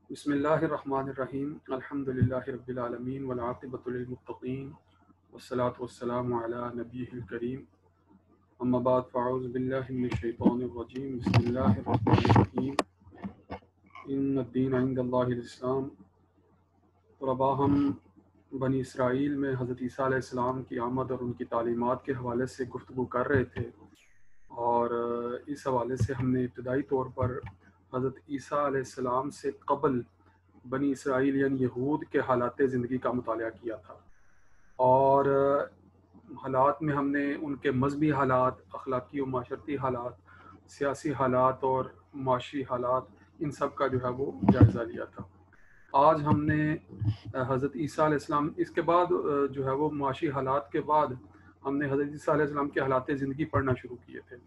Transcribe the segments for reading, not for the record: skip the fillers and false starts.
بسم اللہ الرحمن الرحیم الحمد للہ رب العالمین والعاقبۃ للمتقین والصلاة والسلام علی نبیہ الکریم اما بعد فاعوذ باللہ من الشیطان الرجیم بسم اللہ الرحمن الرحیم ان الدین عند اللہ الاسلام۔ اور اب ہم بنی اسرائیل میں حضرت عیسیٰ علیہ السلام کی آمد اور ان کی تعلیمات کے حوالے سے گفتگو کر رہے تھے، اور اس حوالے سے ہم نے ابتدائی طور پر حضرت عیسیٰ علیہ السلام سے قبل بنی اسرائیل یعنی یہود کے حالات زندگی کا مطالعہ کیا تھا، اور حالات میں ہم نے ان کے مذہبی حالات، اخلاقی و معاشرتی حالات، سیاسی حالات اور معاشی حالات، ان سب کا جو ہے وہ جائزہ لیا تھا۔ آج ہم نے حضرت عیسیٰ علیہ السلام، اس کے بعد جو ہے وہ معاشی حالات کے بعد ہم نے حضرت عیسیٰ علیہ السلام کے حالات زندگی پڑھنا شروع کیے تھے،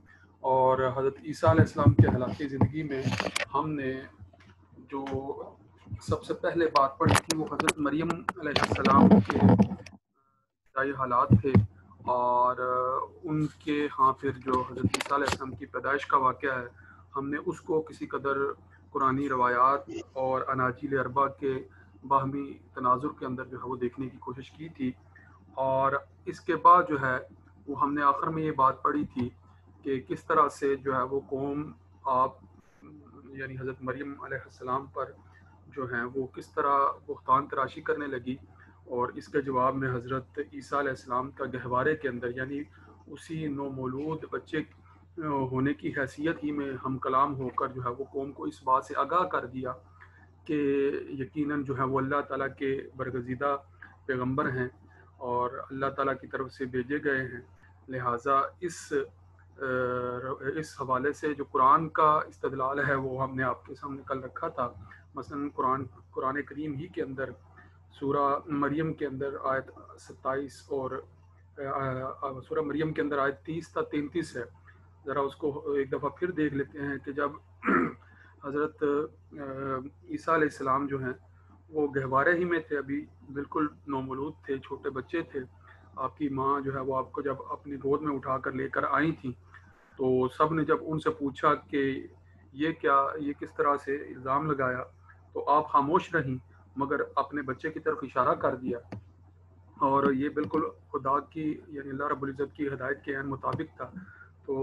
اور حضرت عیسیٰ علیہ السلام کے حالات زندگی میں ہم نے جو سب سے پہلے بات پڑھی تھی وہ حضرت مریم علیہ السلام کے ابتدائی حالات تھے، اور ان کے پھر جو حضرت عیسیٰ علیہ السلام کی پیدائش کا واقعہ ہے، ہم نے اس کو کسی قدر قرآنی روایات اور اناجیل اربع کے باہمی تناظر کے اندر جو ہے وہ دیکھنے کی کوشش کی تھی۔ اور اس کے بعد جو ہے وہ ہم نے آخر میں یہ بات پڑھی تھی کہ کس طرح سے جو ہے وہ قوم آپ یعنی حضرت مریم علیہ السلام پر جو ہیں وہ کس طرح بہتان تراشی کرنے لگی، اور اس کے جواب میں حضرت عیسیٰ علیہ السلام کا گہوارے کے اندر یعنی اسی نومولود بچے ہونے کی حیثیت ہی میں ہم کلام ہو کر جو ہے وہ قوم کو اس بات سے آگاہ کر دیا کہ یقیناً جو ہے وہ اللہ تعالیٰ کے برگزیدہ پیغمبر ہیں اور اللہ تعالیٰ کی طرف سے بھیجے گئے ہیں۔ لہٰذا اس حوالے سے جو قرآن کا استدلال ہے وہ ہم نے آپ کے سامنے کل رکھا تھا۔ مثلا قرآن کریم ہی کے اندر سورہ مریم کے اندر آیت 27 اور سورہ مریم کے اندر آیت 30 تا 33 ہے، ذرا اس کو ایک دفعہ پھر دیکھ لیتے ہیں کہ جب حضرت عیسیٰ علیہ السلام جو ہیں وہ گہوارے ہی میں تھے، ابھی بالکل نومولود تھے، چھوٹے بچے تھے، آپ کی ماں جو ہے وہ آپ کو جب اپنی گود میں اٹھا کر لے کر آئی تھیں، تو سب نے جب ان سے پوچھا کہ یہ کس طرح سے الزام لگایا، تو آپ خاموش رہیں مگر اپنے بچے کی طرف اشارہ کر دیا، اور یہ بالکل خدا کی یعنی اللہ رب العزت کی ہدایت کے عین مطابق تھا۔ تو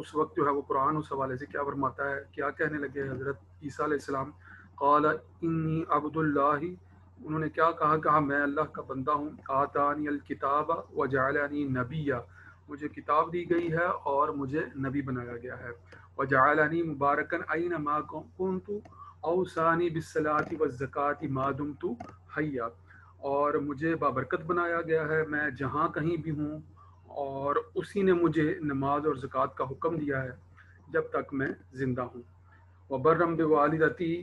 اس وقت جو ہے وہ قرآن اس حوالے سے کیا فرماتا ہے، کیا کہنے لگے حضرت عیسیٰ علیہ السلام، قال انی عبد اللہ، انہوں نے کیا کہا میں اللہ کا بندہ ہوں، آتانی الکتاب وجعلنی نبیا، مجھے کتاب دی گئی ہے اور مجھے نبی بنایا گیا ہے، وجعلنی مبارکن اینما کنت اوصانی بالصلاۃ والزکاۃ ما دمت حیا، اور مجھے بابرکت بنایا گیا ہے میں جہاں کہیں بھی ہوں، اور اسی نے مجھے نماز اور زکوٰۃ کا حکم دیا ہے جب تک میں زندہ ہوں، وبرم بوالدتی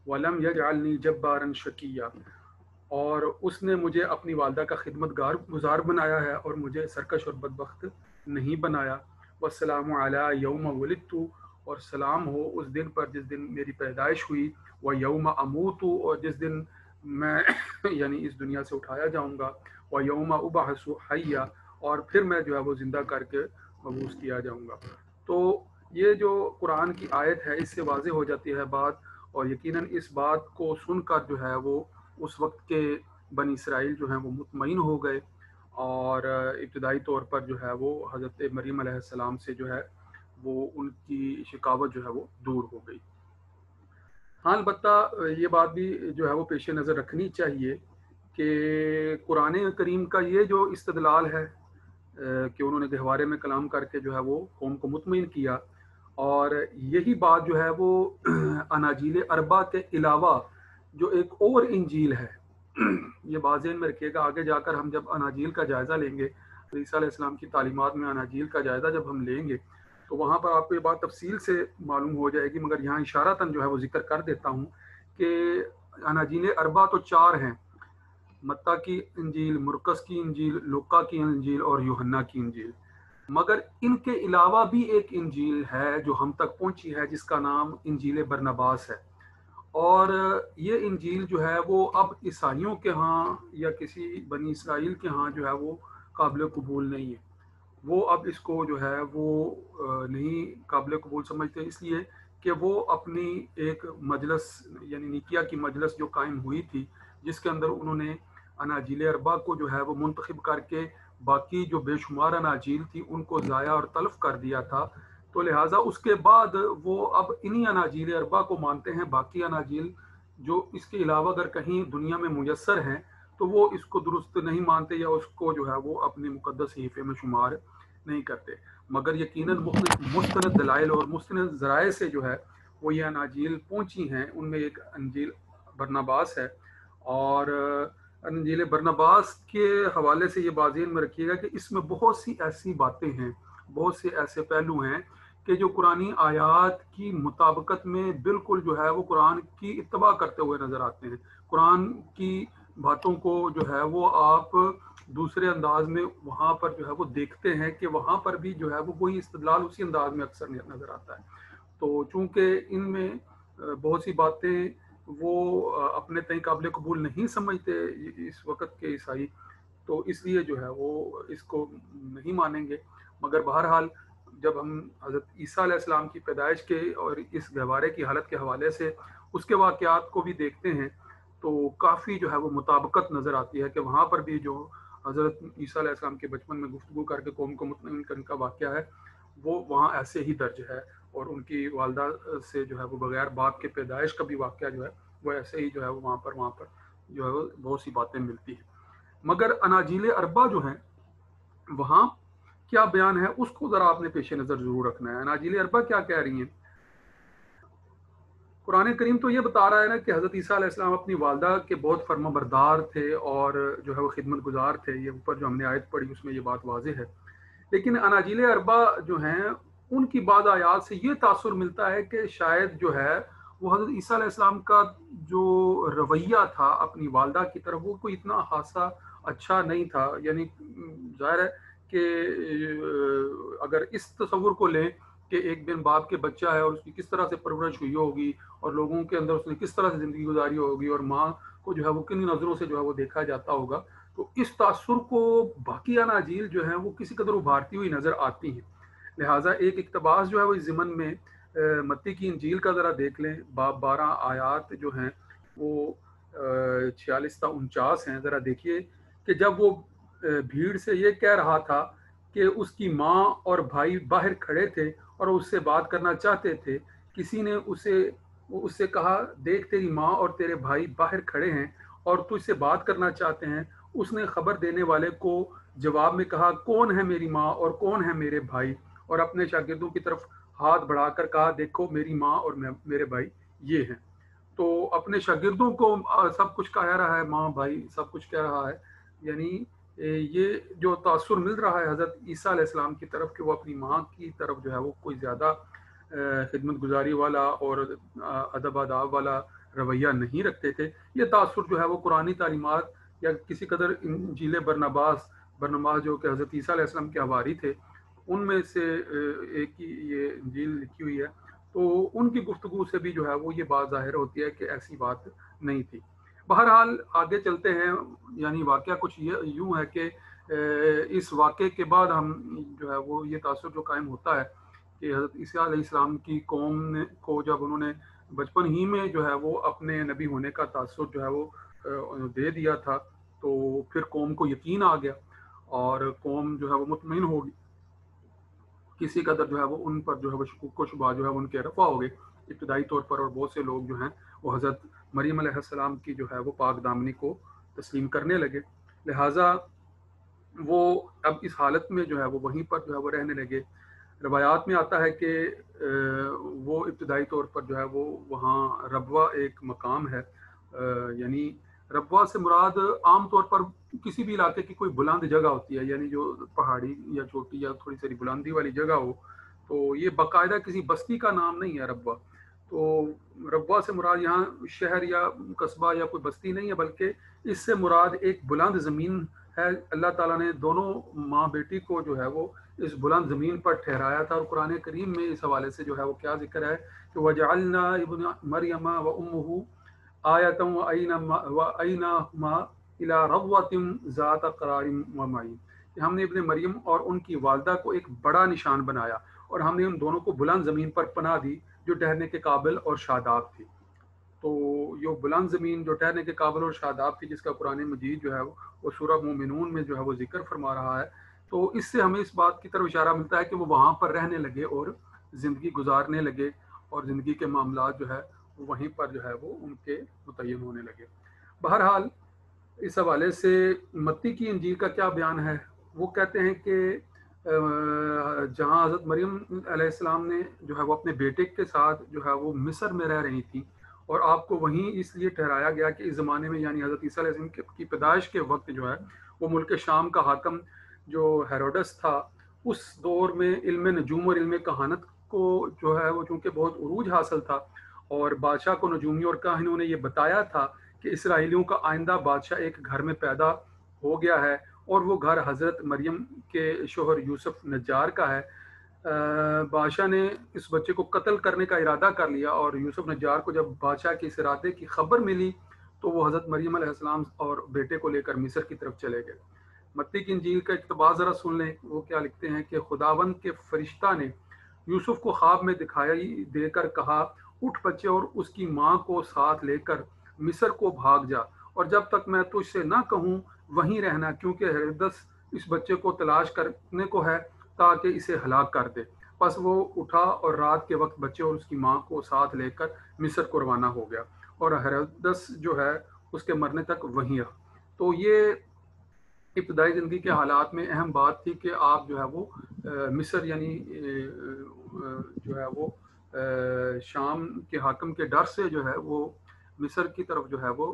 ولم یجعلنی جبارا شقیا، اور اس نے مجھے اپنی والدہ کا خدمت گزار بنایا ہے اور مجھے سرکش اور بدبخت نہیں بنایا، والسلام علی یوم ولدت، اور سلام ہو اس دن پر جس دن میری پیدائش ہوئی، و یوم اموت، اور جس دن میں یعنی اس دنیا سے اٹھایا جاؤں گا، و یوم ابعث حیا، اور پھر میں جو ہے وہ زندہ کر کے مبعوث کیا جاؤں گا۔ تو یہ جو قرآن کی آیت ہے اس سے واضح ہو جاتی ہے بات، اور یقیناً اس بات کو سن کر جو ہے وہ اس وقت کے بنی اسرائیل جو ہیں وہ مطمئن ہو گئے، اور ابتدائی طور پر جو ہے وہ حضرت مریم علیہ السلام سے جو ہے وہ ان کی شکاوت جو ہے وہ دور ہو گئی۔ ہاں البتہ یہ بات بھی جو ہے وہ پیش نظر رکھنی چاہیے کہ قرآن کریم کا یہ جو استدلال ہے کہ انہوں نے گہوارے میں کلام کر کے جو ہے وہ قوم کو مطمئن کیا، اور یہی بات جو ہے وہ اناجیل اربع کے علاوہ جو ایک اور انجیل ہے، یہ بات ذہن میں رکھیے گا، آگے جا کر ہم جب اناجیل کا جائزہ لیں گے، عیسیٰ علیہ السلام کی تعلیمات میں اناجیل کا جائزہ جب ہم لیں گے تو وہاں پر آپ کو یہ بات تفصیل سے معلوم ہو جائے گی، مگر یہاں اشارتاً جو ہے وہ ذکر کر دیتا ہوں کہ اناجیل اربع تو 4 ہیں، متی کی انجیل، مرقس کی انجیل، لوقا کی انجیل اور یوحنا کی انجیل، مگر ان کے علاوہ بھی ایک انجیل ہے جو ہم تک پہنچی ہے جس کا نام انجیل برنباس ہے، اور یہ انجیل جو ہے وہ اب عیسائیوں کے ہاں یا کسی بنی اسرائیل کے ہاں جو ہے وہ قابل قبول نہیں ہے، وہ اب اس کو جو ہے وہ نہیں قابل قبول سمجھتے، اس لیے کہ وہ اپنی ایک مجلس یعنی نکیا کی مجلس جو قائم ہوئی تھی، جس کے اندر انہوں نے اناجیل اربع کو جو ہے وہ منتخب کر کے باقی جو بے شمار اناجیل تھی ان کو ضائع اور تلف کر دیا تھا، تو لہٰذا اس کے بعد وہ اب انہی اناجیل اربع کو مانتے ہیں، باقی اناجیل جو اس کے علاوہ اگر کہیں دنیا میں میسر ہیں تو وہ اس کو درست نہیں مانتے یا اس کو جو ہے وہ اپنے مقدس صحیفے میں شمار نہیں کرتے، مگر یقیناً مستند دلائل اور مستند ذرائع سے جو ہے وہ یہ اناجیل پہنچی ہیں۔ ان میں ایک انجیل برناباس ہے، اور انجیل برناباس کے حوالے سے یہ بات ذہن میں رکھیے گا کہ اس میں بہت سی ایسی باتیں ہیں، بہت سے ایسے پہلو ہیں کہ جو قرآنی آیات کی مطابقت میں بالکل جو ہے وہ قرآن کی اتباع کرتے ہوئے نظر آتے ہیں۔ قرآن کی باتوں کو جو ہے وہ آپ دوسرے انداز میں وہاں پر جو ہے وہ دیکھتے ہیں کہ وہاں پر بھی جو ہے وہ وہی استدلال اسی انداز میں اکثر نظر آتا ہے۔ تو چونکہ ان میں بہت سی باتیں وہ اپنے تئیں قابل قبول نہیں سمجھتے اس وقت کے عیسائی، تو اس لیے جو ہے وہ اس کو نہیں مانیں گے، مگر بہرحال جب ہم حضرت عیسیٰ علیہ السلام کی پیدائش کے اور اس گہوارے کی حالت کے حوالے سے اس کے واقعات کو بھی دیکھتے ہیں تو کافی جو ہے وہ مطابقت نظر آتی ہے کہ وہاں پر بھی جو حضرت عیسیٰ علیہ السلام کے بچپن میں گفتگو کر کے قوم کو مطمئن کرنے کا واقعہ ہے وہ وہاں ایسے ہی درج ہے، اور ان کی والدہ سے جو ہے وہ بغیر باپ کے پیدائش کا بھی واقعہ جو ہے وہ ایسے ہی جو ہے وہ وہاں پر جو ہے وہ بہت سی باتیں ملتی ہیں۔ مگر اناجیل اربع جو ہیں وہاں کیا بیان ہے اس کو ذرا آپ نے پیش نظر ضرور رکھنا ہے۔ اناجیل اربع کیا کہہ رہی ہیں؟ قرآن کریم تو یہ بتا رہا ہے نا کہ حضرت عیسیٰ علیہ السلام اپنی والدہ کے بہت فرما بردار تھے اور جو ہے وہ خدمت گزار تھے، یہ اوپر جو ہم نے آیت پڑھی اس میں یہ بات واضح ہے، لیکن اناجیل اربع جو ہیں ان کی بعض آیات سے یہ تاثر ملتا ہے کہ شاید جو ہے وہ حضرت عیسیٰ علیہ السلام کا جو رویہ تھا اپنی والدہ کی طرف وہ کوئی اتنا خاصا اچھا نہیں تھا، یعنی ظاہر ہے کہ اگر اس تصور کو لیں کہ ایک بن باپ کے بچہ ہے اور اس کی کس طرح سے پرورش ہوئی ہوگی اور لوگوں کے اندر اس نے کس طرح سے زندگی گزاری ہوگی اور ماں کو جو ہے وہ کن نظروں سے جو ہے وہ دیکھا جاتا ہوگا، تو اس تاثر کو باقی اناجیل جو ہیں وہ کسی قدر ابھارتی ہوئی نظر آتی ہیں۔ لہٰذا ایک اقتباس جو ہے وہ اس ضمن میں متی کی انجیل کا ذرا دیکھ لیں، باب 12 آیات جو ہیں وہ 46 تا 49 ہیں، ذرا دیکھیے کہ جب وہ بھیڑ سے یہ کہہ رہا تھا کہ اس کی ماں اور بھائی باہر کھڑے تھے اور اس سے بات کرنا چاہتے تھے، کسی نے اس سے کہا دیکھ تیری ماں اور تیرے بھائی باہر کھڑے ہیں اور تجھ سے بات کرنا چاہتے ہیں، اس نے خبر دینے والے کو جواب میں کہا کون ہے میری ماں اور کون ہے میرے بھائی، اور اپنے شاگردوں کی طرف ہاتھ بڑھا کر کہا دیکھو میری ماں اور میرے بھائی یہ ہیں۔ تو اپنے شاگردوں کو سب کچھ کہہ رہا ہے، ماں بھائی سب کچھ کہہ رہا ہے، یعنی یہ جو تاثر مل رہا ہے حضرت عیسیٰ علیہ السلام کی طرف کہ وہ اپنی ماں کی طرف جو ہے وہ کوئی زیادہ خدمت گزاری والا اور ادب آداب والا رویہ نہیں رکھتے تھے، یہ تاثر جو ہے وہ قرآنی تعلیمات یا کسی قدر انجیل برناباس جو کہ حضرت عیسیٰ علیہ السلام کے حواری تھے ان میں سے ایک ہی یہ انجیل لکھی ہوئی ہے، تو ان کی گفتگو سے بھی جو ہے وہ یہ بات ظاہر ہوتی ہے کہ ایسی بات نہیں تھی۔ بہرحال آگے چلتے ہیں، یعنی واقعہ کچھ یوں ہے کہ اس واقعے کے بعد ہم جو ہے وہ یہ تاثر جو قائم ہوتا ہے کہ حضرت عیسیٰ علیہ السلام کی قوم کو جب انہوں نے بچپن ہی میں جو ہے وہ اپنے نبی ہونے کا تاثر جو ہے وہ دے دیا تھا، تو پھر قوم کو یقین آ گیا اور قوم جو ہے وہ مطمئن ہوگی، کسی قدر جو ہے وہ ان پر جو ہے وہ شکوک و شبہ جو ہے ان کے رفع ہو گئے ابتدائی طور پر، اور بہت سے لوگ جو ہیں وہ حضرت مریم علیہ السلام کی جو ہے وہ پاک دامنی کو تسلیم کرنے لگے، لہٰذا وہ اب اس حالت میں جو ہے وہ وہیں پر جو ہے وہ رہنے لگے۔ روایات میں آتا ہے کہ وہ ابتدائی طور پر جو ہے وہ وہاں ربوہ ایک مقام ہے، یعنی ربوہ سے مراد عام طور پر کسی بھی علاقے کی کوئی بلند جگہ ہوتی ہے، یعنی جو پہاڑی یا چوٹی یا تھوڑی سی بلندی والی جگہ ہو، تو یہ باقاعدہ کسی بستی کا نام نہیں ہے ربوہ۔ تو ربوہ سے مراد یہاں شہر یا قصبہ یا کوئی بستی نہیں ہے، بلکہ اس سے مراد ایک بلند زمین ہے۔ اللہ تعالیٰ نے دونوں ماں بیٹی کو جو ہے وہ اس بلند زمین پر ٹھہرایا تھا، اور قرآن کریم میں اس حوالے سے جو ہے وہ کیا ذکر ہے کہ وَجَعَلْنَا ابْنَ مَرْيَمَ وَأُمُّهُ آیَةً وَأَوْحَیْنَاهُمَا إِلَىٰ رَبْوَةٍ ذَاتِ قَرَارٍ وَمَعِینٍ، کہ ہم نے ابن مریم اور ان کی والدہ کو ایک بڑا نشان بنایا اور ہم نے ان دونوں کو بلند زمین پر پناہ دی جو ٹھہرنے کے قابل اور شاداب تھی. تو یہ بلند زمین جو ٹھہرنے کے قابل اور شاداب تھی، جس کا قرآن مجید جو ہے وہ سورہ مومنون میں جو ہے وہ ذکر فرما رہا ہے، تو اس سے ہمیں اس بات کی طرف اشارہ ملتا ہے کہ وہ وہاں پر رہنے لگے اور زندگی گزارنے لگے، اور زندگی کے معاملات جو ہے وہیں پر جو ہے وہ ان کے متعین ہونے لگے. بہرحال اس حوالے سے متی کی انجیل کا کیا بیان ہے؟ وہ کہتے ہیں کہ جہاں حضرت مریم علیہ السلام نے جو ہے وہ اپنے بیٹے کے ساتھ جو ہے وہ مصر میں رہ رہی تھی، اور آپ کو وہیں اس لیے ٹھہرایا گیا کہ اس زمانے میں یعنی حضرت عیسیٰ علیہ السلام کی پیدائش کے وقت جو ہے وہ ملک شام کا حاکم جو ہیروڈس تھا، اس دور میں علم نجوم اور علم کہانت کو جو ہے وہ چونکہ بہت عروج حاصل تھا، اور بادشاہ کو نجومیوں اور کاہنوں نے یہ بتایا تھا کہ اسرائیلیوں کا آئندہ بادشاہ ایک گھر میں پیدا ہو گیا ہے، اور وہ گھر حضرت مریم کے شوہر یوسف نجار کا ہے. بادشاہ نے اس بچے کو قتل کرنے کا ارادہ کر لیا، اور یوسف نجار کو جب بادشاہ کے اس ارادے کی خبر ملی تو وہ حضرت مریم علیہ السلام اور بیٹے کو لے کر مصر کی طرف چلے گئے. متی کی انجیل کا اقتباس ذرا سن لیں. وہ کیا لکھتے ہیں کہ خداوند کے فرشتہ نے یوسف کو خواب میں دکھائی دے کر کہا، اٹھ بچے اور اس کی ماں کو ساتھ لے کر مصر کو بھاگ جا، اور جب تک میں تجھ سے نہ کہوں وہیں رہنا، کیونکہ ہیرودس اس بچے کو تلاش کرنے کو ہے تاکہ اسے ہلاک کر دے. پس وہ اٹھا اور رات کے وقت بچے اور اس کی ماں کو ساتھ لے کر مصر کو روانہ ہو گیا، اور ہیرودس جو ہے اس کے مرنے تک وہیں رہا. تو یہ ابتدائی زندگی کے حالات میں اہم بات تھی کہ آپ جو ہے وہ مصر یعنی جو ہے وہ شام کے حاکم کے ڈر سے جو ہے وہ مصر کی طرف جو ہے وہ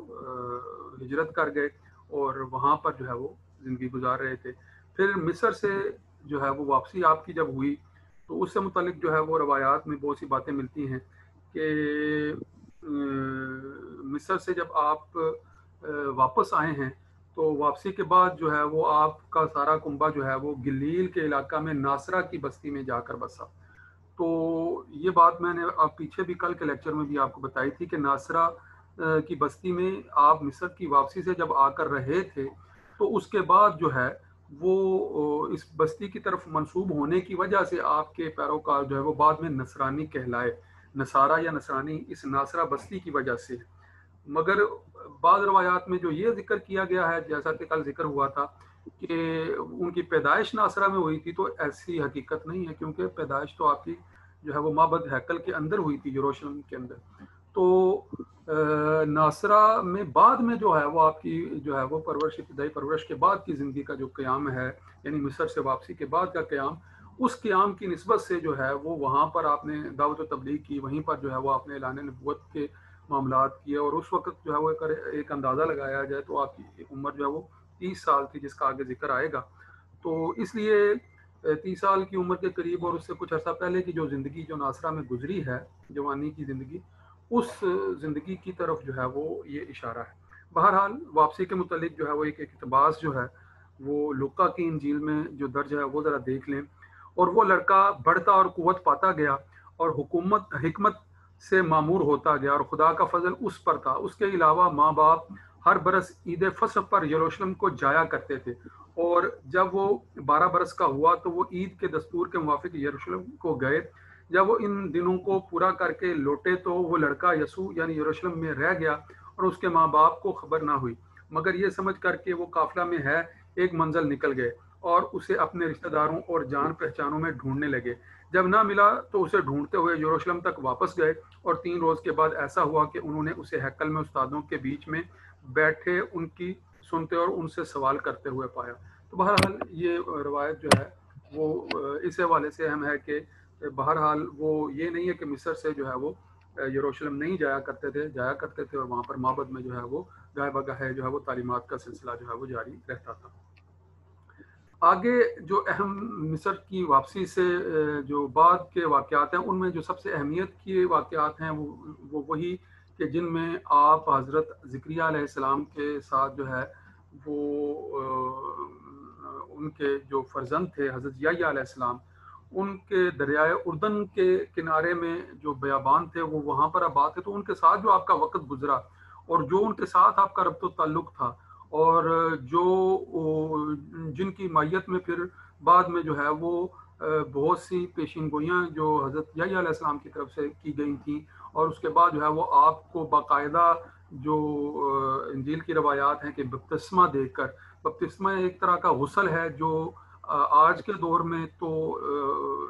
ہجرت کر گئے، اور وہاں پر جو ہے وہ زندگی گزار رہے تھے. پھر مصر سے جو ہے وہ واپسی آپ کی جب ہوئی تو اس سے متعلق جو ہے وہ روایات میں بہت سی باتیں ملتی ہیں کہ مصر سے جب آپ واپس آئے ہیں تو واپسی کے بعد جو ہے وہ آپ کا سارا کنبہ جو ہے وہ گلیل کے علاقہ میں ناصرہ کی بستی میں جا کر بسا. تو یہ بات میں نے پیچھے بھی کل کے لیکچر میں بھی آپ کو بتائی تھی کہ ناصرہ کی بستی میں آپ مصر کی واپسی سے جب آ کر رہے تھے تو اس کے بعد جو ہے وہ اس بستی کی طرف منسوب ہونے کی وجہ سے آپ کے پیروکار جو ہے وہ بعد میں نصرانی کہلائے. نصارہ یا نصرانی اس ناصرہ بستی کی وجہ سے. مگر بعض روایات میں جو یہ ذکر کیا گیا ہے، جیسا کہ کل ذکر ہوا تھا کہ ان کی پیدائش ناصرہ میں ہوئی تھی، تو ایسی حقیقت نہیں ہے، کیونکہ پیدائش تو آپ کی جو ہے وہ معبد ہیکل کے اندر ہوئی تھی، یروشلم کے اندر. تو ناصرہ میں بعد میں جو ہے وہ آپ کی جو ہے وہ پرورش، ابتدائی پرورش کے بعد کی زندگی کا جو قیام ہے، یعنی مصر سے واپسی کے بعد کا قیام، اس قیام کی نسبت سے جو ہے وہ وہاں پر آپ نے دعوت و تبلیغ کی، وہیں پر جو ہے وہ آپ نے اعلان نبوت کے معاملات کیے، اور اس وقت جو ہے وہ ایک اندازہ لگایا جائے تو آپ کی عمر جو ہے وہ 30 سال تھی، جس کا آگے ذکر آئے گا. تو اس لیے 30 سال کی عمر کے قریب اور اس سے کچھ عرصہ پہلے کی جو زندگی جو ناصرہ میں گزری ہے، جوانی کی زندگی، اس زندگی کی طرف جو ہے وہ یہ اشارہ ہے. بہرحال واپسی کے متعلق جو ہے وہ ایک اقتباس جو ہے وہ لوکا کی انجیل میں جو درج ہے وہ ذرا دیکھ لیں. اور وہ لڑکا بڑھتا اور قوت پاتا گیا اور حکمت سے معمور ہوتا گیا، اور خدا کا فضل اس پر تھا. اس کے علاوہ ماں باپ ہر برس عید فصح پر یروشلم کو جایا کرتے تھے، اور جب وہ 12 برس کا ہوا تو وہ عید کے دستور کے موافق یروشلم کو گئے. جب وہ ان دنوں کو پورا کر کے لوٹے تو وہ لڑکا یسوع یعنی یروشلم میں رہ گیا، اور اس کے ماں باپ کو خبر نہ ہوئی، مگر یہ سمجھ کر کہ وہ قافلہ میں ہے ایک منزل نکل گئے اور اسے اپنے رشتہ داروں اور جان پہچانوں میں ڈھونڈنے لگے. جب نہ ملا تو اسے ڈھونڈتے ہوئے یروشلم تک واپس گئے، اور 3 روز کے بعد ایسا ہوا کہ انہوں نے اسے ہیکل میں استادوں کے بیچ میں بیٹھے ان کی سنتے اور ان سے سوال کرتے ہوئے پایا. تو بہرحال یہ روایت جو ہے وہ اس حوالے سے اہم ہے کہ بہرحال وہ یہ نہیں ہے کہ مصر سے جو ہے وہ یروشلم نہیں جایا کرتے تھے اور وہاں پر معبد میں جو ہے وہ گاہ بگاہ جو ہے وہ تعلیمات کا سلسلہ جو ہے وہ جاری رہتا تھا. آگے جو اہم مصر کی واپسی سے جو بعد کے واقعات ہیں، ان میں جو سب سے اہمیت کے واقعات ہیں وہ وہی کہ جن میں آپ حضرت زکریہ علیہ السلام کے ساتھ جو ہے وہ ان کے جو فرزند تھے حضرت یحییٰ علیہ السلام، ان کے دریائے اردن کے کنارے میں جو بیابان تھے وہ وہاں پر آباد تھے. تو ان کے ساتھ جو آپ کا وقت گزرا اور جو ان کے ساتھ آپ کا ربط و تعلق تھا، اور جو جن کی مائیت میں پھر بعد میں جو ہے وہ بہت سی پیشین گوئیاں جو حضرت یحییٰ علیہ السلام کی طرف سے کی گئی تھیں، اور اس کے بعد جو ہے وہ آپ کو باقاعدہ جو انجیل کی روایات ہیں کہ بپتسمہ دے کر، بپتسمہ ایک طرح کا غسل ہے جو آج کے دور میں تو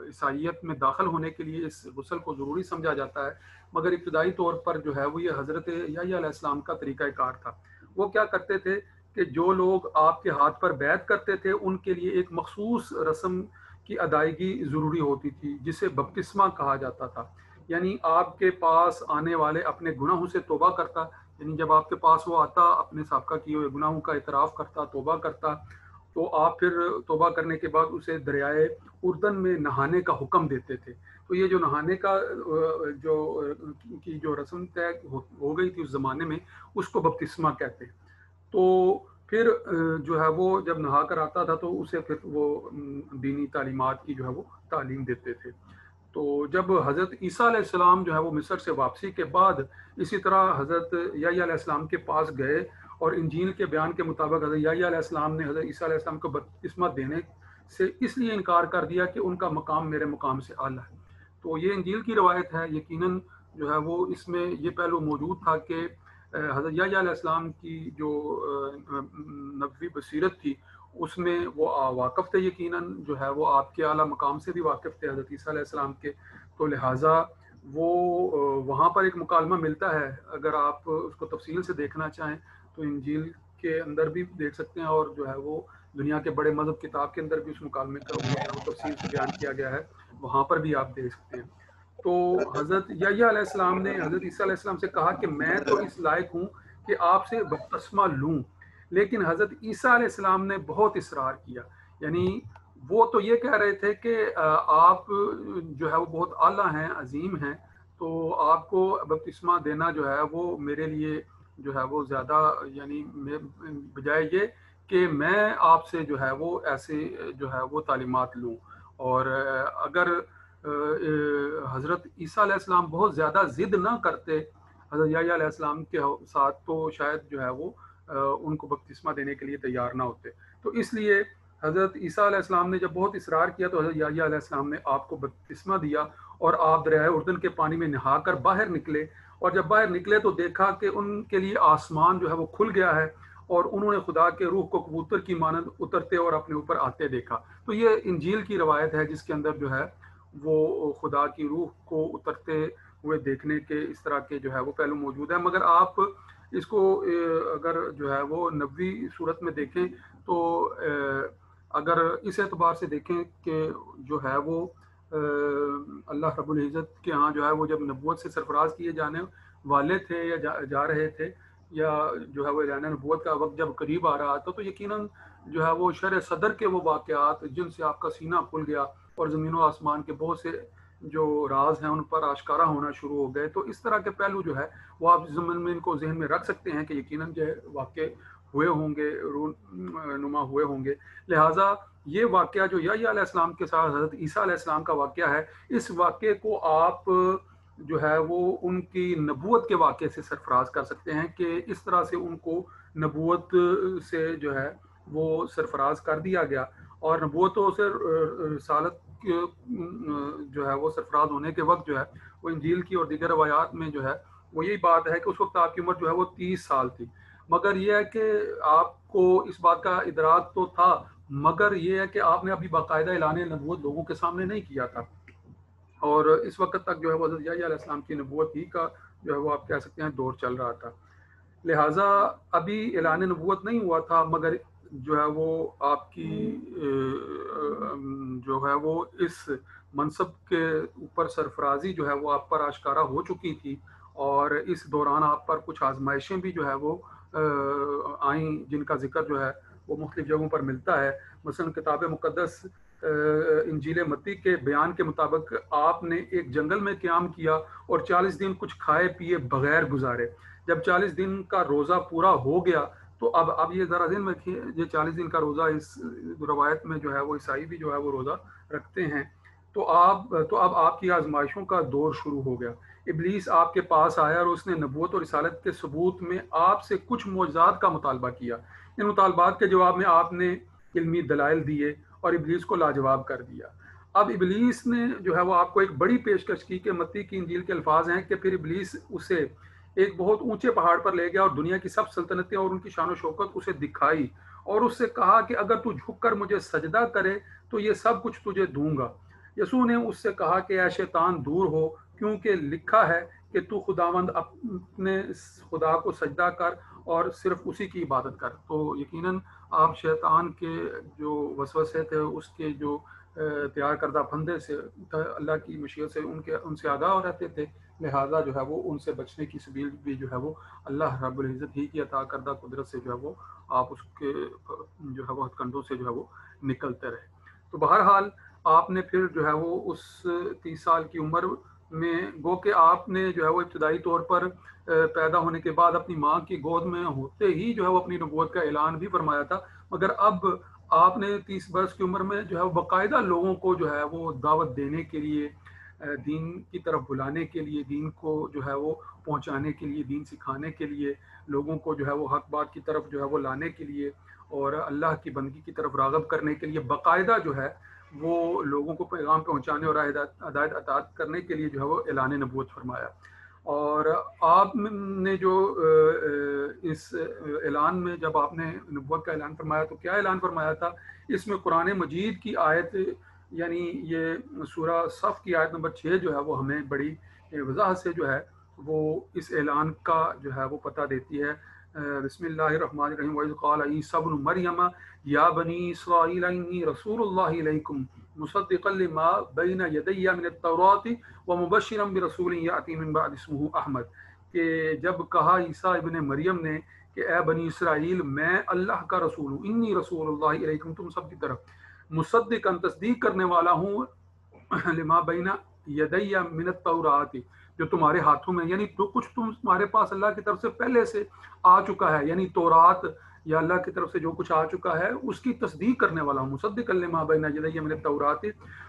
عیسائیت میں داخل ہونے کے لیے اس غسل کو ضروری سمجھا جاتا ہے، مگر ابتدائی طور پر جو ہے وہ یہ حضرت یحییٰ علیہ السلام کا طریقہ کار تھا۔ وہ کیا کرتے تھے کہ جو لوگ آپ کے ہاتھ پر بیعت کرتے تھے ان کے لیے ایک مخصوص رسم کی ادائیگی ضروری ہوتی تھی جسے بپتسمہ کہا جاتا تھا۔ یعنی آپ کے پاس آنے والے اپنے گناہوں سے توبہ کرتا، یعنی جب آپ کے پاس وہ آتا اپنے سابقہ کیے ہوئے گناہوں کا اعتراف کرتا، توبہ کرتا، تو آپ پھر توبہ کرنے کے بعد اسے دریائے اردن میں نہانے کا حکم دیتے تھے۔ تو یہ جو نہانے کا جو رسم طے ہو گئی تھی اس زمانے میں، اس کو بپتسمہ کہتے ہیں۔ تو پھر جو ہے وہ جب نہا کر آتا تھا تو اسے پھر وہ دینی تعلیمات کی جو ہے وہ تعلیم دیتے تھے۔ تو جب حضرت عیسیٰ علیہ السلام جو ہے وہ مصر سے واپسی کے بعد اسی طرح حضرت یحییٰ علیہ السلام کے پاس گئے، اور انجیل کے بیان کے مطابق حضرت یحییٰ علیہ السلام نے حضرت عیسیٰ علیہ السلام کو بپتسمہ دینے سے اس لیے انکار کر دیا کہ ان کا مقام میرے مقام سے اعلیٰ ہے۔ تو یہ انجیل کی روایت ہے، یقیناً جو ہے وہ اس میں یہ پہلو موجود تھا کہ حضرت یحییٰ علیہ السلام کی جو نبوی بصیرت تھی اس میں وہ واقف تھے، یقیناً جو ہے وہ آپ کے اعلیٰ مقام سے بھی واقف تھے حضرت عیسیٰ علیہ السلام کے، تو لہٰذا وہ وہاں پر ایک مکالمہ ملتا ہے، اگر آپ اس کو تفصیل سے دیکھنا چاہیں تو انجیل کے اندر بھی دیکھ سکتے ہیں، اور جو ہے وہ دنیا کے بڑے مذہب کتاب کے اندر بھی اس مکالمے کا تفصیل سے بیان کیا گیا ہے، وہاں پر بھی آپ دیکھ سکتے ہیں۔ تو حضرت یحییٰ علیہ السلام نے حضرت عیسیٰ علیہ السلام سے کہا کہ میں تو اس لائق ہوں کہ آپ سے بپتسمہ لوں، لیکن حضرت عیسیٰ علیہ السلام نے بہت اصرار کیا، یعنی وہ تو یہ کہہ رہے تھے کہ آپ جو ہے وہ بہت اعلیٰ ہیں، عظیم ہیں، تو آپ کو بپتسمہ دینا جو ہے وہ میرے لیے جو ہے وہ زیادہ، یعنی بجائے یہ کہ میں آپ سے جو ہے وہ ایسے جو ہے وہ تعلیمات لوں، اور اگر حضرت عیسیٰ علیہ السلام بہت زیادہ ضد نہ کرتے حضرت یحییٰ علیہ السلام کے ساتھ تو شاید جو ہے وہ ان کو بپتسمہ دینے کے لیے تیار نہ ہوتے۔ تو اس لیے حضرت عیسیٰ علیہ السلام نے جب بہت اصرار کیا تو حضرت یحییٰ علیہ السلام نے آپ کو بپتسمہ دیا، اور آپ دریائے اردن کے پانی میں نہا کر باہر نکلے، اور جب باہر نکلے تو دیکھا کہ ان کے لیے آسمان جو ہے وہ کھل گیا ہے، اور انہوں نے خدا کے روح کو کبوتر کی مانند اترتے اور اپنے اوپر آتے دیکھا۔ تو یہ انجیل کی روایت ہے جس کے اندر جو ہے وہ خدا کی روح کو اترتے ہوئے دیکھنے کے اس طرح کے جو ہے وہ پہلو موجود ہے، مگر آپ اس کو اگر جو ہے وہ نبوی صورت میں دیکھیں تو اگر اس اعتبار سے دیکھیں کہ جو ہے وہ اللہ رب العزت کے ہاں جو ہے وہ جب نبوت سے سرفراز کیے جانے والے تھے یا جا رہے تھے، یا جو ہے وہ اعلان نبوت کا وقت جب قریب آ رہا تھا، تو یقیناً جو ہے وہ شرح صدر کے وہ واقعات جن سے آپ کا سینہ کھل گیا اور زمین و آسمان کے بہت سے جو راز ہیں ان پر آشکارا ہونا شروع ہو گئے، تو اس طرح کے پہلو جو ہے وہ آپ ضمن میں ان کو ذہن میں رکھ سکتے ہیں کہ یقیناً جو واقع ہوئے ہوں گے، رونما ہوئے ہوں گے۔ لہٰذا یہ واقعہ جو یحییٰ علیہ السلام کے ساتھ حضرت عیسیٰ علیہ السلام کا واقعہ ہے، اس واقعے کو آپ جو ہے وہ ان کی نبوت کے واقعے سے سرفراز کر سکتے ہیں کہ اس طرح سے ان کو نبوت سے جو ہے وہ سرفراز کر دیا گیا، اور نبوتوں سے رسالت جو ہے وہ سرفراز ہونے کے وقت جو ہے وہ انجیل کی اور دیگر روایات میں جو ہے وہ یہی بات ہے کہ اس وقت آپ کی عمر جو ہے وہ 30 سال تھی، مگر یہ ہے کہ آپ کو اس بات کا ادراک تو تھا، مگر یہ ہے کہ آپ نے ابھی باقاعدہ اعلان نبوت لوگوں کے سامنے نہیں کیا تھا، اور اس وقت تک جو ہے وہ حضرت یحییٰ علیہ السلام کی نبوت ہی کا جو ہے وہ آپ کہہ سکتے ہیں دور چل رہا تھا، لہٰذا ابھی اعلان نبوت نہیں ہوا تھا، مگر جو ہے وہ آپ کی جو ہے وہ اس منصب کے اوپر سرفرازی جو ہے وہ آپ پر آشکارا ہو چکی تھی، اور اس دوران آپ پر کچھ آزمائشیں بھی جو ہے وہ آئیں جن کا ذکر جو ہے وہ مختلف جگہوں پر ملتا ہے۔ مثلا کتاب مقدس انجیل متی کے بیان کے مطابق آپ نے ایک جنگل میں قیام کیا اور 40 دن کچھ کھائے پیے بغیر گزارے۔ جب 40 دن کا روزہ پورا ہو گیا تو اب یہ ذرا ذہن میں رکھیے، یہ 40 دن کا روزہ اس روایت میں جو ہے وہ عیسائی بھی جو ہے وہ روزہ رکھتے ہیں، تو اب آپ کی آزمائشوں کا دور شروع ہو گیا۔ ابلیس آپ کے پاس آیا اور اس نے نبوت اور رسالت کے ثبوت میں آپ سے کچھ معجزات کا مطالبہ کیا۔ ان مطالبات کے جواب میں آپ نے علمی دلائل دیے اور ابلیس کو لاجواب کر دیا۔ اب ابلیس نے جو ہے وہ آپ کو ایک بڑی پیشکش کی کہ متی کی انجیل کے الفاظ ہیں کہ پھر ابلیس اسے ایک بہت اونچے پہاڑ پر لے گیا اور دنیا کی سب سلطنتیں اور ان کی شان و شوکت اسے دکھائی اور اس سے کہا کہ اگر تو جھک کر مجھے سجدہ کرے تو یہ سب کچھ تجھے دوں گا۔ یسوع نے اس سے کہا کہ اے شیطان دور ہو، کیونکہ لکھا ہے کہ تو خداوند اپنے خدا کو سجدہ کر اور صرف اسی کی عبادت کر۔ تو یقیناً آپ شیطان کے جو وسوسے تھے، اس کے جو تیار کردہ پھندے سے اللہ کی مشیت سے ان سے آگاہ رہتے تھے، لہٰذا جو ہے وہ ان سے بچنے کی سبیل بھی جو ہے وہ اللہ رب العزت ہی کی عطا کردہ قدرت سے جو ہے وہ آپ اس کے جو ہے وہ ہتھ کنڈوں سے جو ہے وہ نکلتے رہے۔ تو بہرحال آپ نے پھر جو ہے وہ اس 30 سال کی عمر میں گو کہ آپ نے جو ہے وہ ابتدائی طور پر پیدا ہونے کے بعد اپنی ماں کی گود میں ہوتے ہی جو ہے وہ اپنی نبوت کا اعلان بھی فرمایا تھا، مگر اب آپ نے 30 برس کی عمر میں جو ہے وہ باقاعدہ لوگوں کو جو ہے وہ دعوت دینے کے لیے، دین کی طرف بلانے کے لیے، دین کو جو ہے وہ پہنچانے کے لیے، دین سکھانے کے لیے، لوگوں کو جو ہے وہ حق بات کی طرف جو ہے وہ لانے کے لیے اور اللہ کی بندگی کی طرف راغب کرنے کے لیے باقاعدہ جو ہے وہ لوگوں کو پیغام پہنچانے اور ہدایت اطاعت کرنے کے لیے جو ہے وہ اعلان نبوت فرمایا۔ اور آپ نے جو اس اعلان میں جب آپ نے نبوت کا اعلان فرمایا تو کیا اعلان فرمایا تھا؟ اس میں قرآن مجید کی آیت، یعنی یہ سورہ صف کی آیت نمبر 6 جو ہے وہ ہمیں بڑی وضاحت سے جو ہے وہ اس اعلان کا جو ہے وہ پتہ دیتی ہے۔ بسم اللہ الرحمن الرحیم وَإِذْ قَالَ عِيسَىٰ ابْنُ مَرْيَمَ يَا بَنِي إِسْرَائِيلَ إِنِّي رَسُولُ اللَّهِ إِلَيْكُمْ مُصَدِّقًا لِمَا بَيْنَ يَدَيَّ مِنَ التَّوْرَاةِ وَمُبَشِّرًا بِرَسُولٍ يَأْتِي مِن بَعْدِي اسْمُهُ احمد، کہ جب کہا عیسیٰ ابن مریم نے کہ اے بنی اسرائیل میں اللہ کا رسول ہوں، انی رسول اللہ علیکم، تم سب کی طرف، مصدقاً تصدیق کرنے والا ہوں، لما بین یدی من التورات، جو تمہارے ہاتھوں میں، یعنی تو کچھ تمہارے پاس اللہ کی طرف سے پہلے سے آ چکا ہے، یعنی تورات یا اللہ کی طرف سے جو کچھ آ چکا ہے اس کی تصدیق کرنے والا ہوں، مصدقا لما بین یدی من التورات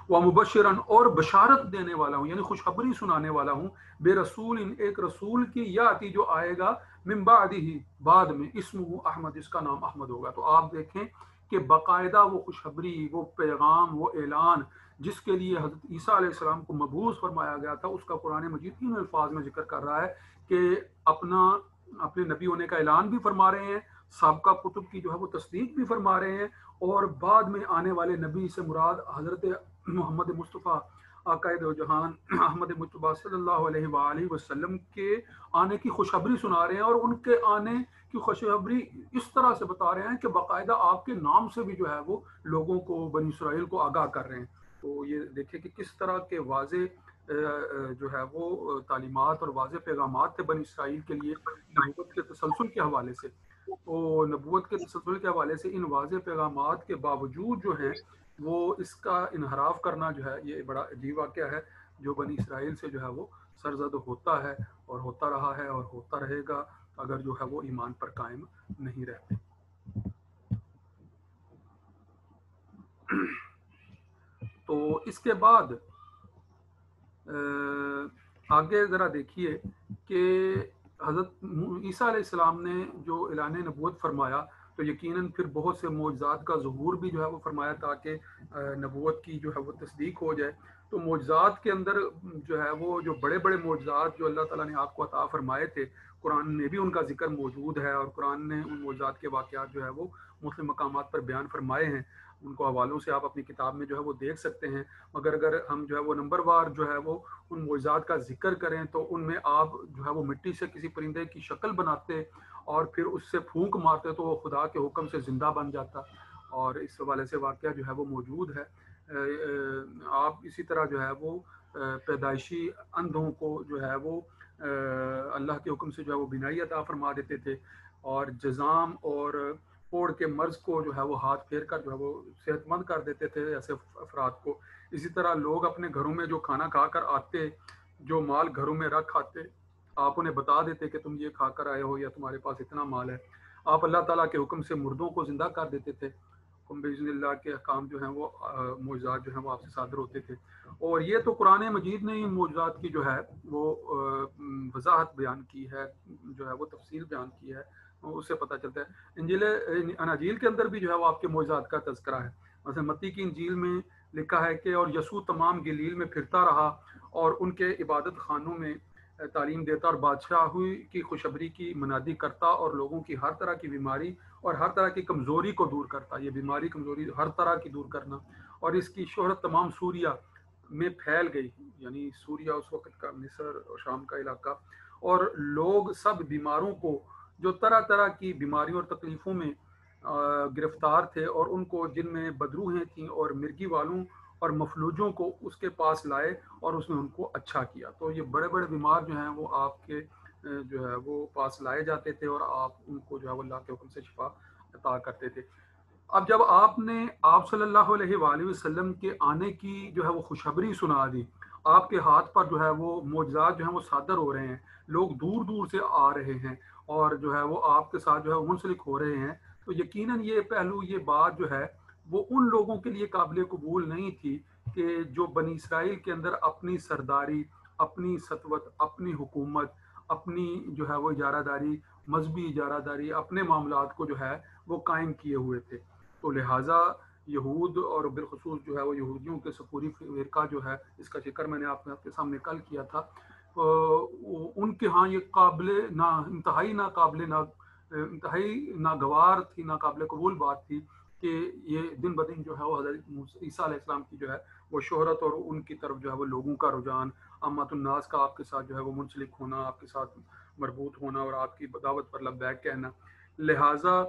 ومبشرا، اور بشارت دینے والا ہوں، یعنی خوشخبری سنانے والا ہوں، بے رسول، ایک رسول کی یاتی جو آئے گا، من بعدہ، بعد میں، اسمہ احمد، اس کا نام احمد ہوگا۔ تو آپ دیکھیں کہ باقاعدہ وہ خوشخبری، وہ پیغام، وہ اعلان جس کے لیے حضرت عیسیٰ علیہ السلام کو مبعوث فرمایا گیا تھا، اس کا قرآن مجید ان الفاظ میں ذکر کر رہا ہے کہ اپنے نبی ہونے کا اعلان بھی فرما رہے ہیں، سابقہ کتب کی جو ہے وہ تصدیق بھی فرما رہے ہیں، اور بعد میں آنے والے نبی سے مراد حضرت محمد مصطفیٰ عقائد و جہان احمد مجتبیٰ صلی اللہ علیہ وآلہ وسلم کے آنے کی خوشخبری سنا رہے ہیں، اور ان کے آنے کی خوشخبری اس طرح سے بتا رہے ہیں کہ باقاعدہ آپ کے نام سے بھی جو ہے وہ لوگوں کو، بنی اسرائیل کو آگاہ کر رہے ہیں۔ تو یہ دیکھیں کہ کس طرح کے واضح جو ہے وہ تعلیمات اور واضح پیغامات تھے بنی اسرائیل کے لیے نبوت کے تسلسل کے حوالے سے۔ تو نبوت کے تسلسل کے حوالے سے ان واضح پیغامات کے باوجود جو ہیں وہ اس کا انحراف کرنا جو ہے یہ بڑا عجیب واقعہ ہے، جو بنی اسرائیل سے جو ہے وہ سرزد ہوتا ہے اور ہوتا رہا ہے اور ہوتا رہے گا اگر جو ہے وہ ایمان پر قائم نہیں رہتے۔ تو اس کے بعد آگے ذرا دیکھیے کہ حضرت عیسیٰ علیہ السلام نے جو اعلان نبوت فرمایا تو یقیناً پھر بہت سے معجزات کا ظہور بھی جو ہے وہ فرمایا تاکہ نبوت کی جو ہے وہ تصدیق ہو جائے۔ تو معجزات کے اندر جو ہے وہ جو بڑے بڑے معجزات جو اللہ تعالیٰ نے آپ کو عطا فرمائے تھے، قرآن میں بھی ان کا ذکر موجود ہے، اور قرآن نے ان معجزات کے واقعات جو ہے وہ مختلف مقامات پر بیان فرمائے ہیں، ان کو حوالوں سے آپ اپنی کتاب میں جو ہے وہ دیکھ سکتے ہیں۔ مگر اگر ہم جو ہے وہ نمبر وار جو ہے وہ ان معجزات کا ذکر کریں تو ان میں آپ جو ہے وہ مٹی سے کسی پرندے کی شکل بناتے اور پھر اس سے پھونک مارتے تو وہ خدا کے حکم سے زندہ بن جاتا، اور اس حوالے سے واقعہ جو ہے وہ موجود ہے۔ آپ اسی طرح جو ہے وہ پیدائشی اندھوں کو جو ہے وہ اللہ کے حکم سے جو ہے وہ بینائی عطا فرما دیتے تھے، اور جزام اور پوڑ کے مرض کو جو ہے وہ ہاتھ پھیر کر جو ہے وہ صحت مند کر دیتے تھے ایسے افراد کو۔ اسی طرح لوگ اپنے گھروں میں جو کھانا کھا کر آتے، جو مال گھروں میں رکھ آتے، آپ انہیں بتا دیتے کہ تم یہ کھا کر آئے ہو یا تمہارے پاس اتنا مال ہے، آپ اللہ تعالیٰ کے حکم سے مردوں کو زندہ کر دیتے تھے، بإذن اللہ کے احکام جو ہیں وہ معجزات جو ہیں وہ آپ سے صادر ہوتے تھے۔ اور یہ تو قرآن مجید نے ان معجزات کی جو ہے وہ وضاحت بیان کی ہے، جو ہے وہ تفصیل بیان کی ہے، اس سے پتہ چلتا ہے۔ انجیل کے اندر بھی جو ہے وہ آپ کے معجزات کا تذکرہ ہے۔ مثلا متی کی انجیل میں لکھا ہے کہ اور یسوع تمام گلیل میں پھرتا رہا اور ان کے عبادت خانوں میں تعلیم دیتا اور بادشاہی کی خوشخبری کی منادی کرتا اور لوگوں کی ہر طرح کی بیماری اور ہر طرح کی کمزوری کو دور کرتا. یہ بیماری کمزوری ہر طرح کی دور کرنا. اور اس کی شہرت تمام سوریا میں پھیل گئی, یعنی سوریا اس وقت کا مصر اور شام کا علاقہ, اور لوگ سب بیماروں کو جو طرح طرح کی بیماریوں اور تکلیفوں میں گرفتار تھے اور ان کو جن میں بدروہیں تھیں اور مرگی والوں اور مفلوجوں کو اس کے پاس لائے اور اس نے ان کو اچھا کیا. تو یہ بڑے بڑے بیمار جو ہیں وہ آپ کے جو ہے وہ پاس لائے جاتے تھے اور آپ ان کو جو ہے وہ اللہ کے حکم سے شفا عطا کرتے تھے. اب جب آپ نے آپ صلی اللہ علیہ وآلہ وسلم کے آنے کی جو ہے وہ خوشخبری سنا دی, آپ کے ہاتھ پر جو ہے وہ معجزات جو ہیں وہ صادر ہو رہے ہیں, لوگ دور دور سے آ رہے ہیں اور جو ہے وہ آپ کے ساتھ جو ہے منسلک ہو رہے ہیں, تو یقیناً یہ پہلو, یہ بات جو ہے وہ ان لوگوں کے لیے قابل قبول نہیں تھی کہ جو بنی اسرائیل کے اندر اپنی سرداری, اپنی سطوت, اپنی حکومت, اپنی جو ہے وہ اجارہ داری, مذہبی اجارہ داری, اپنے معاملات کو جو ہے وہ قائم کیے ہوئے تھے. تو لہٰذا یہود اور بالخصوص جو ہے وہ یہودیوں کے سپوری فرقہ جو ہے, اس کا ذکر میں نے آپ کے سامنے کل کیا تھا, ان کے ہاں یہ قابل انتہائی ناگوار تھی, ناقابل قبول بات تھی کہ یہ دن بدن جو ہے وہ حضرت عیسیٰ علیہ السلام کی جو ہے وہ شہرت اور ان کی طرف جو ہے وہ لوگوں کا رجحان, عامۃ الناس کا آپ کے ساتھ جو ہے وہ منسلک ہونا, آپ کے ساتھ مربوط ہونا اور آپ کی دعوت پر لبیک کہنا. لہٰذا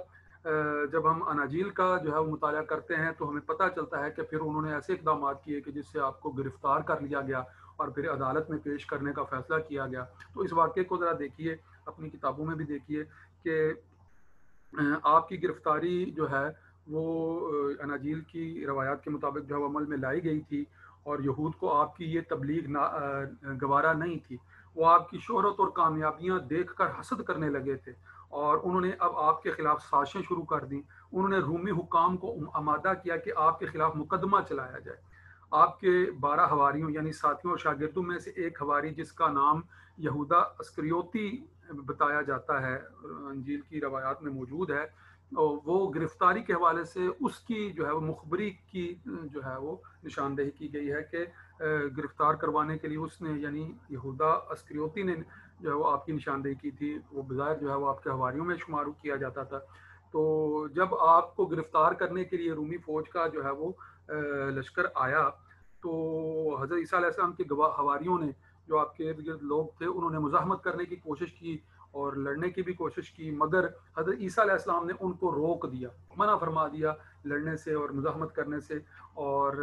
جب ہم اناجیل کا جو ہے وہ مطالعہ کرتے ہیں تو ہمیں پتہ چلتا ہے کہ پھر انہوں نے ایسے اقدامات کیے کہ جس سے آپ کو گرفتار کر لیا گیا اور پھر عدالت میں پیش کرنے کا فیصلہ کیا گیا. تو اس واقعے کو ذرا دیکھیے, اپنی کتابوں میں بھی دیکھیے کہ آپ کی گرفتاری جو ہے وہ اناجیل کی روایات کے مطابق جو ہے عمل میں لائی گئی تھی, اور یہود کو آپ کی یہ تبلیغ گوارا نہیں تھی. وہ آپ کی شہرت اور کامیابیاں دیکھ کر حسد کرنے لگے تھے اور انہوں نے اب آپ کے خلاف سازشیں شروع کر دیں. انہوں نے رومی حکام کو آمادہ کیا کہ آپ کے خلاف مقدمہ چلایا جائے. آپ کے 12 حواریوں یعنی ساتھیوں اور شاگردوں میں سے ایک حواری جس کا نام یہودا اسکریوتی بتایا جاتا ہے, انجیل کی روایات میں موجود ہے, وہ گرفتاری کے حوالے سے اس کی جو ہے وہ مخبری کی جو ہے وہ نشاندہی کی گئی ہے کہ گرفتار کروانے کے لیے اس نے, یعنی یہودا اسکریوتی نے جو ہے وہ آپ کی نشاندہی کی تھی. وہ بظاہر جو ہے وہ آپ کے حواریوں میں شمار کیا جاتا تھا. تو جب آپ کو گرفتار کرنے کے لیے رومی فوج کا جو ہے وہ لشکر آیا تو حضرت عیسیٰ علیہ السلام کے حواریوں نے, جو آپ کے ارد گرد لوگ تھے, انہوں نے مزاحمت کرنے کی کوشش کی اور لڑنے کی بھی کوشش کی, مگر حضرت عیسیٰ علیہ السلام نے ان کو روک دیا, منع فرما دیا لڑنے سے اور مزاحمت کرنے سے. اور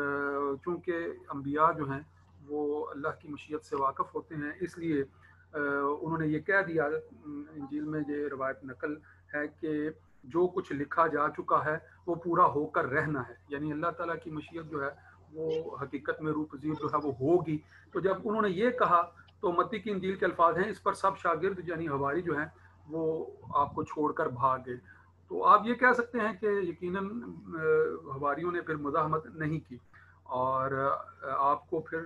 چونکہ انبیاء جو ہیں وہ اللہ کی مشیت سے واقف ہوتے ہیں, اس لیے انہوں نے یہ کہہ دیا, انجیل میں یہ روایت نقل ہے کہ جو کچھ لکھا جا چکا ہے وہ پورا ہو کر رہنا ہے, یعنی اللہ تعالیٰ کی مشیت جو ہے وہ حقیقت میں روح پذیر جو ہے وہ ہوگی. تو جب انہوں نے یہ کہا تو متی کی انجیل کے الفاظ ہیں, اس پر سب شاگرد یعنی حواری جو ہیں وہ آپ کو چھوڑ کر بھاگ گئے. تو آپ یہ کہہ سکتے ہیں کہ یقیناً حواریوں نے پھر مزاحمت نہیں کی اور آپ کو پھر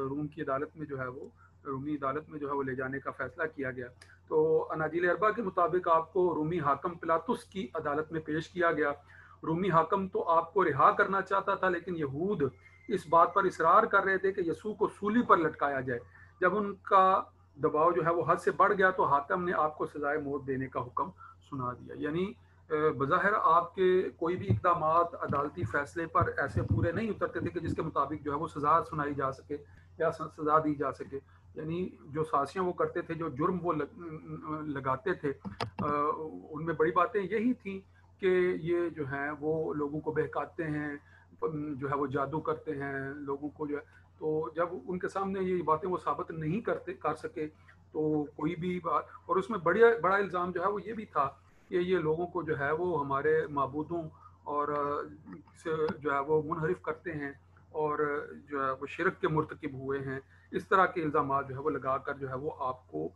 روم کی عدالت میں جو ہے وہ رومی عدالت میں جو ہے وہ لے جانے کا فیصلہ کیا گیا. تو اناجیل اربع کے مطابق آپ کو رومی حاکم پلاطس کی عدالت میں پیش کیا گیا. رومی حاکم تو آپ کو رہا کرنا چاہتا تھا, لیکن یہود اس بات پر اصرار کر رہے تھے کہ یسوع کو سولی پر لٹکایا جائے. جب ان کا دباؤ جو ہے وہ حد سے بڑھ گیا تو حاکم نے آپ کو سزائے موت دینے کا حکم سنا دیا. یعنی بظاہر آپ کے کوئی بھی اقدامات عدالتی فیصلے پر ایسے پورے نہیں اترتے تھے کہ جس کے مطابق جو ہے وہ سزا سنائی جا سکے یا سزا دی جا سکے. یعنی جو سازشیں وہ کرتے تھے, جو جرم وہ لگاتے تھے, ان میں بڑی باتیں یہی تھیں کہ یہ جو ہیں وہ لوگوں کو بہکاتے ہیں, جو ہے وہ جادو کرتے ہیں لوگوں کو جو ہے. تو جب ان کے سامنے یہ باتیں وہ ثابت نہیں کر سکے تو کوئی بھی بات, اور اس میں بڑا الزام جو ہے وہ یہ بھی تھا کہ یہ لوگوں کو جو ہے وہ ہمارے معبودوں اور سے جو ہے وہ منحرف کرتے ہیں اور جو ہے وہ شرک کے مرتکب ہوئے ہیں. اس طرح کے الزامات جو ہے وہ لگا کر جو ہے وہ آپ کو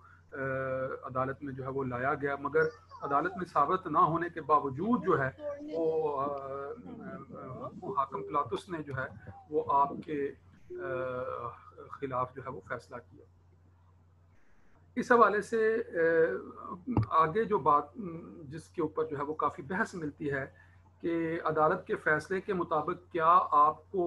عدالت میں جو ہے وہ لایا گیا, مگر عدالت میں ثابت نہ ہونے کے باوجود جو ہے وہ حاکم پلاطس نے جو ہے وہ آپ کے خلاف جو ہے وہ فیصلہ کیا. اس حوالے سے آگے جو بات جس کے اوپر جو ہے وہ کافی بحث ملتی ہے کہ عدالت کے فیصلے کے مطابق کیا آپ کو